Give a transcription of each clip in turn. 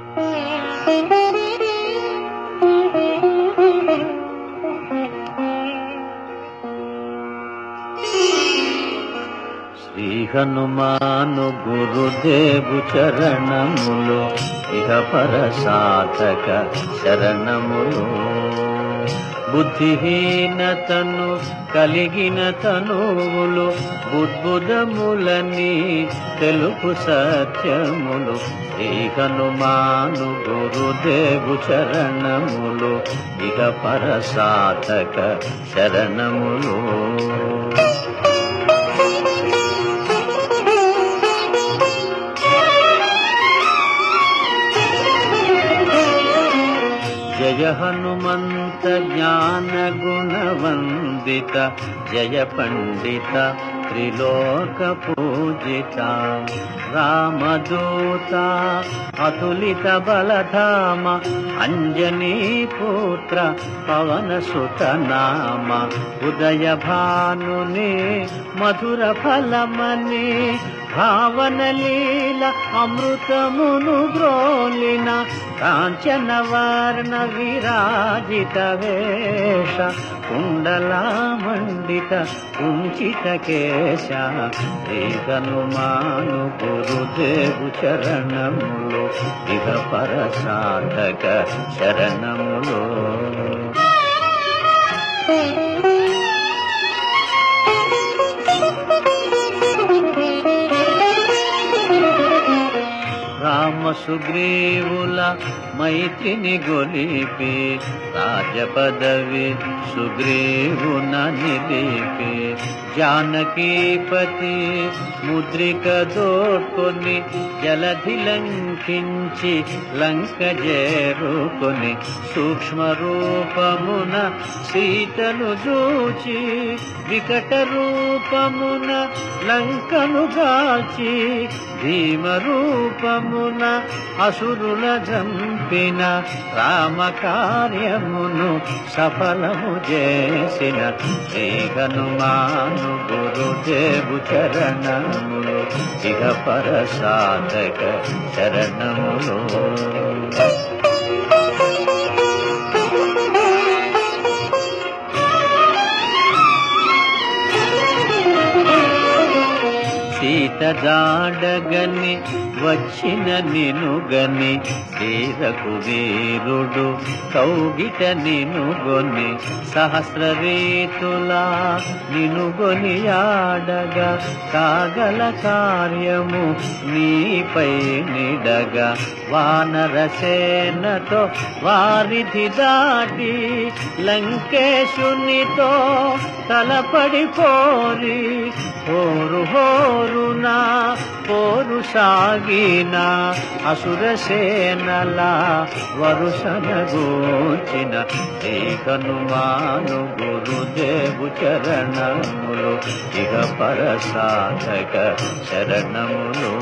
శ్రీ హనుమాను గురుదేవు చరణములు ఇహ పర సాధక శరణములు. బుద్ధిహీనతను కలిగిన తనువులు బుద్బుదములని తెలుపు సత్యములు. శ్రీ హనుమాను గురుదేవు చరణములు ఇహ పర సాధక శరణములు. జయ హనుమంత జ్ఞాన గుణవందిత జయ పండిత త్రిలోక పూజిత. రామదూత అతులిత బలధామ అంజనీ పుత్ర పవన సుత నామ. ఉదయ భానుని మధుర ఫలమని భావన లీల అమృతమును గ్రోలిన. కాంచన వర్ణ విరాజిత వేష కుండలా మండిత కుంచిత కేశ. శ్రీ హనుమాను గురుదేవు చరణములు ఇహ పర సాధక శరణములు. రామ సుగ్రీవుల మైత్రిని గొలిపి రాజపదవి సుగ్రీవున నిలిపి. జానకీపతి ముద్రిక దోడ్కొని జలధి లంకించి లంక చేరుకొని. సూక్ష్మ రూపమున సీతను చూచి వికట రూపమున లంకను గాచి. భీమ రూపమున అసురుల జంపిన రామ కార్యమును సఫలము చేసిన. శ్రీ హనుమాను గురుదేవు చరణములు ఇహ పర సాధక శరణములు. సీత జాడగని వచ్చిన నినుగని తీరకు వీరుడు కౌగిట నినుగొని. సహస్ర రీతులా నినుగొని ఆడగా కాగల కార్యము నీపై నిడగా. వానర సేనతో వారిధి దాటి లంకేశునితో తలపడిపోరి. హోరు హోరునా పోరు సాగిన అసుర సేనల వరుసన గూచిన. శ్రీ హనుమాను గురుదేవు చరణములు ఇహ పర సాధక శరణములు.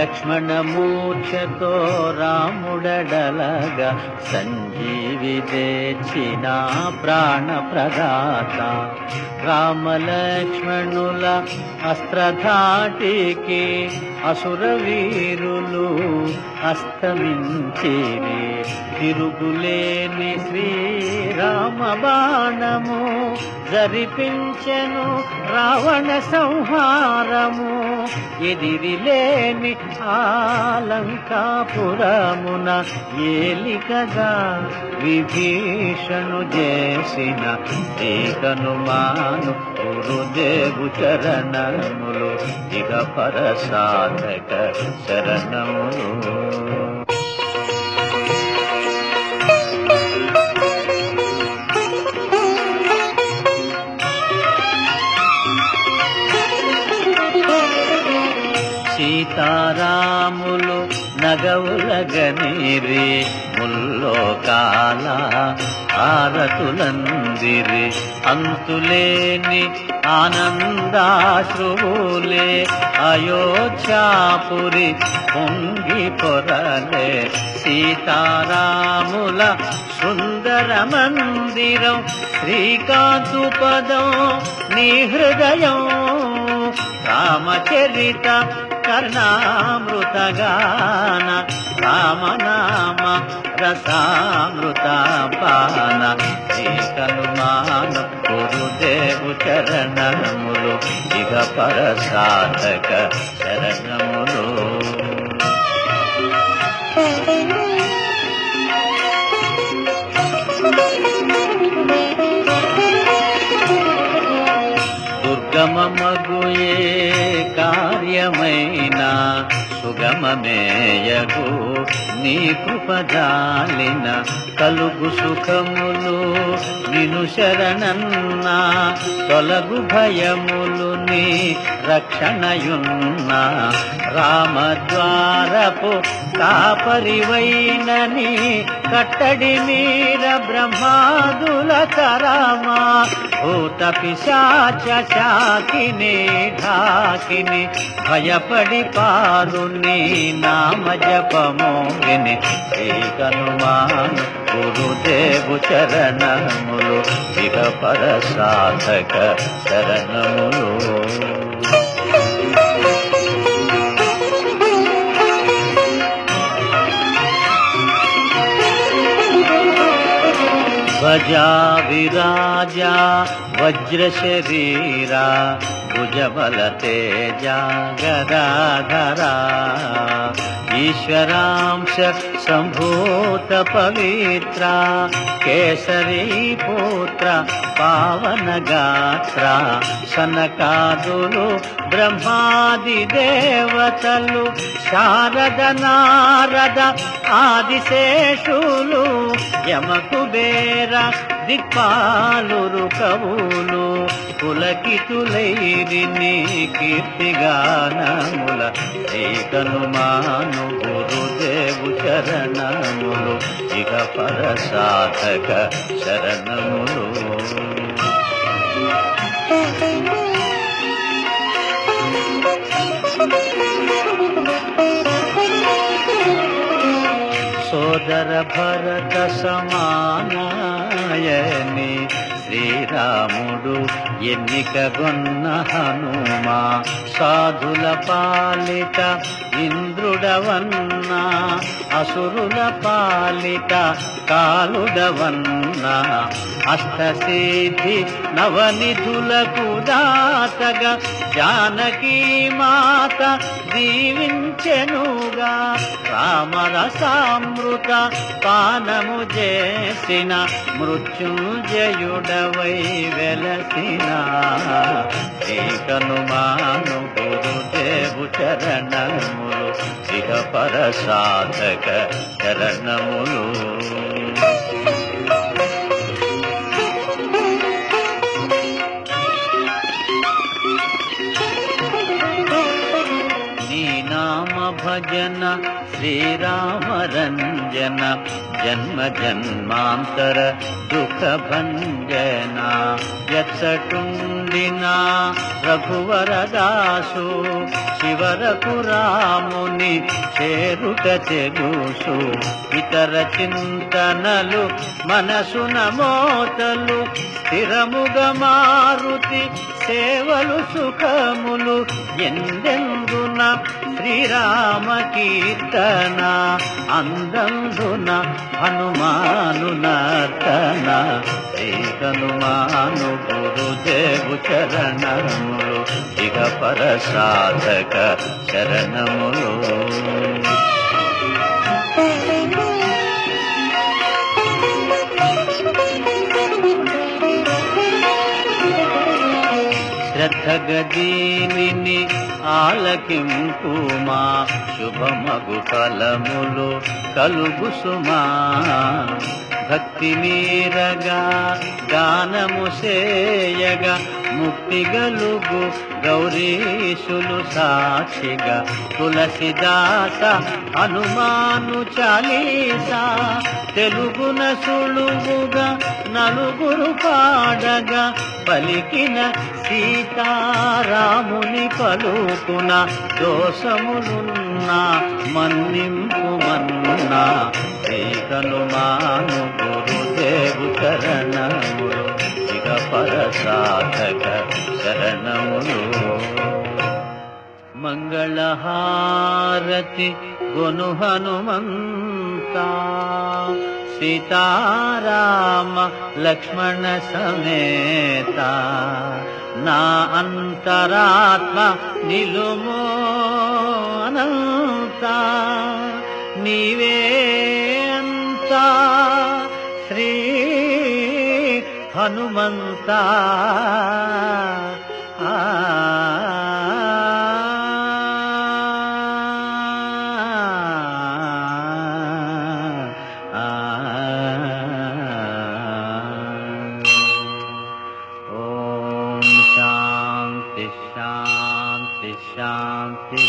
లక్ష్మణ మూర్ఛతో రాముడడలగా సంజీవి తెచ్చిన ప్రాణ ప్రదాత. రామలక్ష్మణుల అస్త్రధాటికి అసుర వీరులు అస్తమించిరి. తిరుగులేని శ్రీరామ బాణము జరిపించెను రావణ సంహారము. ఎదిరిలేని ఆలంకాపురమున ఏలికగా విభీషణు చేసిన. శ్రీ హనుమాను గురుదేవు చరణములు ఇహ పర సాధక శరణములు. సీతారాములు నగవులగనిరి ముల్లోకాల ఆరతులందిరి. అంతులేని ఆనందాశ్రువులే అయోధ్యాపురి పొంగి పొరలే. సీతారాముల సుందర మందిరం శ్రీకాంతు పదం నీ హృదయం రామచరిత కర్ణామృతగాన రామనామ రసామృత పాన శ్రీకనుమాను గురుదేవు చరణములు ఇహ పరసాధక శరణములు. దుర్గమమగుయే కార్యమైనా సుగమమేయగు నీ కృపజాలిన కలుగు సుఖములు నిను శరణన్నా తొలగు భయములు నీ రక్షణయున్నా రామద్వారపు కాపరివైనని కట్టడి మీర బ్రహ్మాదుల తరామా భూత పిశాచ శాకిని ఢాకిని భయపడి పారు నీ నామ జపమోగిని శ్రీకనుమాను గురుదేవు చరణములు ఇహ పరసాధక శరణములు. భజా విరాజా వజ్ర శరీరా భుజబల తేజ గదాధరా ఈశ్వరాంశ సంభూత పవిత్ర కేసరీ పుత్ర పావన గాత్ర సనకాదులు బ్రహ్మాది దేవతలు శారద నారద ఆదిశేషులు యమకుబేర దిక్పాలురు కవులు పులకితులైరి నీ కీర్తిగానముల శ్రీకనుమాను గురుదేవు చరణములు ఇహ పరసాధక శరణములు. సోదర భరత సమానాయని శ్రీరాముడు ఎన్నికగొన్న హనుమా సాధుల పాలిట ఇంద్రుడవన్నా అసురుల పాలిట కాలుడవన్నా అష్టసిద్ధి నవనిధులకు దాతగా జానకీ మాత దీవించెనుగా రామరసామృత పానము చేసిన మృత్యుంజయుడవై వెలసిన శ్రీకనుమాను గురుదేవు చరణములు ఇహ పరసాధక శరణములు. భజన శ్రీరామ రంజన జన్మ జన్మాంతర దుఃఖ భంజన ఎచ్చటుండిన రఘువరదాసు శివరకు రాముని చేరుట తెలుసు ఇతర చింతనలు మనసున మోతలు స్థిరముగా మారుతి సేవలు సుఖములు ఎందెందున శ్రీరామ కీర్తన అందందున హనుమాను నర్తన శ్రీకనుమాను గురుదేవు చరణములు ఇహ పరసాధక శరణములు. శ్రద్ధగదీనిని ఆలకింపుమా శుభమగు ఫలములు కలుగు సుమా భక్తి మీరగా గానము సేయగా ముక్తి గలుగు గౌరీశులు సాక్షిగా తులసిదాస హనుమాను చాలీసా తెలుగున సులువుగా నలుగురు పాడగా పలికిన సీతారాముని పలుకున దోషములున్నా మన్నింపుమన్నా శ్రీకనుమాను గురుదేవు చరణములు మంగళహారతి గొను హనుమంత సీతారామ లక్ష్మణ సమేత నా అంతరాత్మ నిలుమో అనంత నీవే అంత శ్రీ హనుమంత ఓం శాంతి శాంతి శాంతి